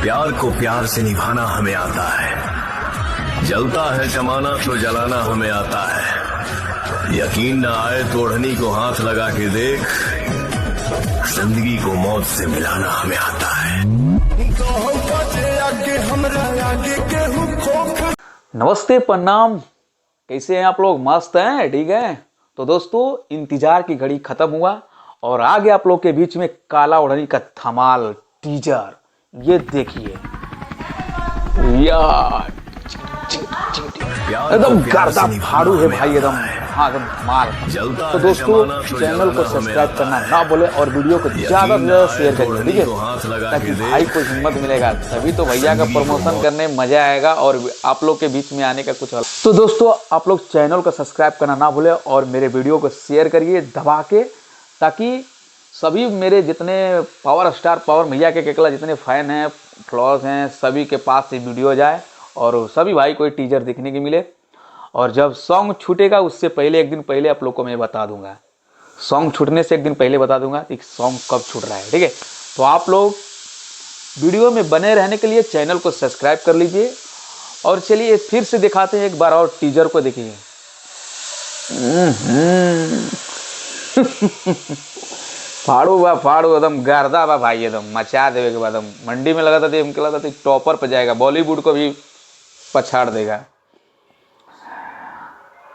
प्यार को प्यार से निभाना हमें आता है, जलता है जमाना तो जलाना हमें आता है। यकीन न आए तो ओढ़नी को हाथ लगा के देख, जिंदगी को मौत से मिलाना हमें आता है। नमस्ते, प्रणाम। कैसे हैं आप लोग? मस्त हैं? ठीक है। तो दोस्तों, इंतजार की घड़ी खत्म हुआ और आ गया आप लोग के बीच में काला ओढ़नी का धमाल टीजर। ये देखिए यार, एकदम गर्दा फाड़ू है भाई, एकदम। हाँ, एकदम धमाल। तो दोस्तों, चैनल को सब्सक्राइब करना ना भूले और वीडियो को ज्यादा से ज्यादा शेयर करिए, ठीक है, ताकि भाई को हिम्मत मिलेगा, तभी तो भैया का प्रमोशन करने में मजा आएगा और आप लोग के बीच में आने का कुछ अलग। तो दोस्तों, आप लोग चैनल को सब्सक्राइब करना ना भूले और मेरे वीडियो को शेयर करिए दबा के, ताकि सभी मेरे जितने पावर स्टार पावर भैया के केकला जितने फैन हैं, फ्लॉस हैं, सभी के पास ये वीडियो जाए और सभी भाई को टीजर देखने की मिले। और जब सॉन्ग छूटेगा उससे पहले, एक दिन पहले आप लोग को मैं बता दूंगा। सॉन्ग छूटने से एक दिन पहले बता दूंगा कि सॉन्ग कब छूट रहा है, ठीक है। तो आप लोग वीडियो में बने रहने के लिए चैनल को सब्सक्राइब कर लीजिए। और चलिए फिर से दिखाते हैं एक बार और टीजर को, देखिए। फाड़ू बा फाड़ू, एकदम गर्दा बा भाई, एकदम मचा देवे के बाद मंडी में लगा था, हमको लगा था टॉपर पे जाएगा, बॉलीवुड को भी पछाड़ देगा।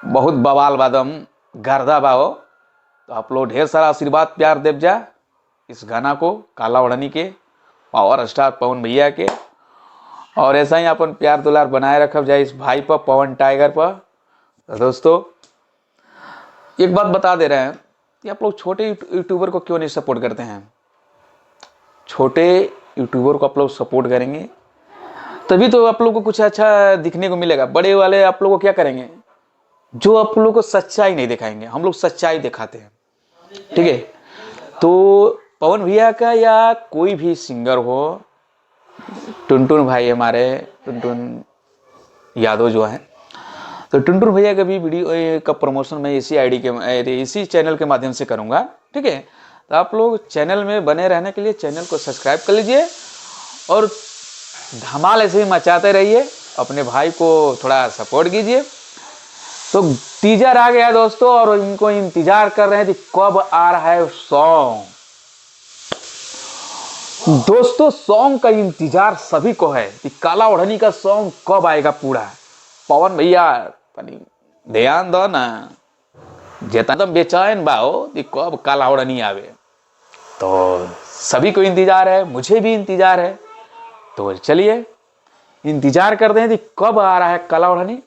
बहुत बवाल बादम गर्दा बा हो। तो आप लोग ढेर सारा आशीर्वाद प्यार देव जा इस गाना को, काला ओढ़नी के पावर स्टार पवन भैया के। और ऐसा ही अपन प्यार दुलार बनाए रखब जाए इस भाई पर, पवन टाइगर पर। तो दोस्तों, एक बात बता दे रहे हैं कि आप लोग छोटे यूट्यूबर को क्यों नहीं सपोर्ट करते हैं। छोटे यूट्यूबर को आप लोग सपोर्ट करेंगे तभी तो आप लोग को कुछ अच्छा दिखने को मिलेगा। बड़े वाले आप लोग को क्या करेंगे, जो आप लोग को सच्चाई नहीं दिखाएंगे। हम लोग सच्चाई दिखाते हैं, ठीक है। तो पवन भैया का या कोई भी सिंगर हो, टुनटुन भाई हमारे, टुनटुन यादव जो है, तो टुनटुन भैया का भी वीडियो का प्रमोशन मैं इसी आईडी के, इसी चैनल के माध्यम से करूंगा, ठीक है। तो आप लोग चैनल में बने रहने के लिए चैनल को सब्सक्राइब कर लीजिए और धमाल ऐसे ही मचाते रहिए, अपने भाई को थोड़ा सपोर्ट कीजिए। तो टीजर आ गया दोस्तों और इनको इंतजार कर रहे हैं कि कब आ रहा है सॉन्ग। दोस्तों, सॉन्ग का इंतजार सभी को है कि काला ओढ़नी का सॉन्ग कब आएगा पूरा। पवन भैया ध्यान दो ना, जेता तो बेचैन बाओ कि कब काला ओढ़नी आवे। तो सभी को इंतजार है, मुझे भी इंतजार है। तो चलिए इंतजार करते हैं कि कब आ रहा है काला ओढ़नी,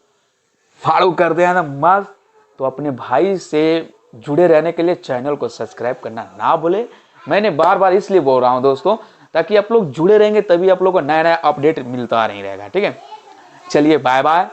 फाड़ू कर दे ना मस्त। तो अपने भाई से जुड़े रहने के लिए चैनल को सब्सक्राइब करना ना भूले। मैंने बार बार इसलिए बोल रहा हूं दोस्तों, ताकि आप लोग जुड़े रहेंगे तभी आप लोग को नया नया अपडेट मिलता नहीं रहेगा, ठीक है। चलिए बाय बाय।